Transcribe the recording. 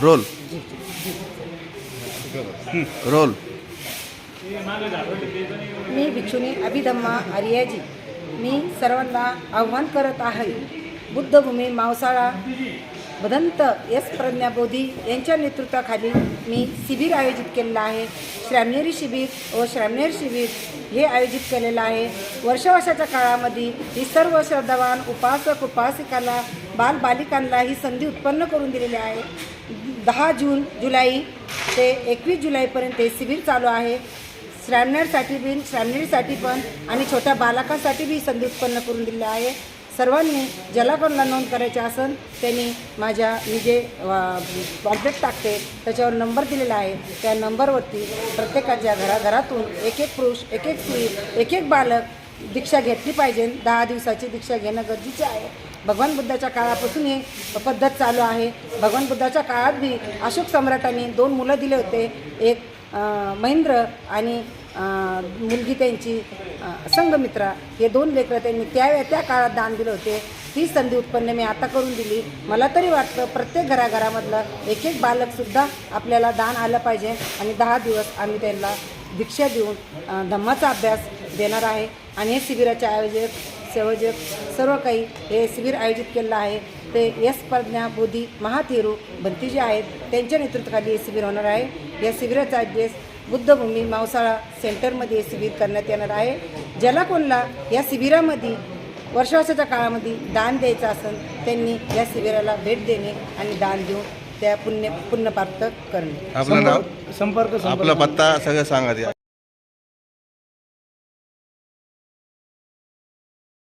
Role role मी भिक्षुनी अभिधम्मा आर्याजी मी सर्वांना आव्हान करत आहे. बुद्धभूमी मावसाळा भदंत एस प्रज्ञाबोधी यांच्या नेतृत्वाखाली मी शिबिर आयोजित केलेलं आहे. श्रामणेरी शिबिर व श्रामणेर शिबिर हे आयोजित केलेलं आहे. वर्षाच्या काळामध्ये ही सर्व श्रद्धावान उपासक उपासिकांना बालबालिकांना ही संधी उत्पन्न करून दिलेली आहे. 10 जुलै ते 21 जुलैपर्यंत हे शिबिर चालू आहे. श्रामणेरीसाठी पण आणि छोट्या बालकांसाठी बी संधी उत्पन्न करून दिलेली आहे. सर्वांनी ज्याला कोणाला नोंद करायची असेल त्यांनी मी जे पॉम्पलेट टाकते त्याच्यावर नंबर दिलेला आहे. त्या नंबरवरती प्रत्येकाच्या घरातून एक पुरुष एक स्त्री एक बालक दीक्षा घेतली पाहिजे. 10 दिवसाची दीक्षा घेणं गरजेचे आहे. भगवान बुद्धाच्या काळापासून ही पद्धत चालू आहे. भगवान बुद्धाच्या काळात बी अशोक सम्राटांनी 2 मुलं दिले होते. एक महेंद्र आणि मुलगी त्यांची संघमित्रा, हे 2 लेकरं त्यांनी त्या काळात दान दिले होते. ती संधी उत्पन्न मी आता करून दिली. मला तरी वाटतं प्रत्येक घराघरामधलं एक बालकसुद्धा आपल्याला दान आलं पाहिजे आणि 10 दिवस आम्ही त्यांना दीक्षा देऊन धम्माचा अभ्यास देणार आहे. आणि हे शिबिराचे संयोजक सर्व काही हे शिबिर आयोजित केलेलं आहे ते एस प्रज्ञा बोधी महाथेरू भंतीजी आहेत. त्यांच्या नेतृत्वाखाली हे शिबिर होणार आहे. या शिबिराचा ॲड्रेस बुद्धभूमी मावसाळा सेंटरमध्ये शिबिर करण्यात येणार आहे. ज्याला कोणाला या शिबिरामध्ये वर्षाच्या काळामध्ये दान द्यायचं असेल त्यांनी या शिबिराला भेट देणे आणि दान देऊन त्या पुण्य प्राप्त करणे. आपलं नाव, आपला पत्ता सगळं सांगा.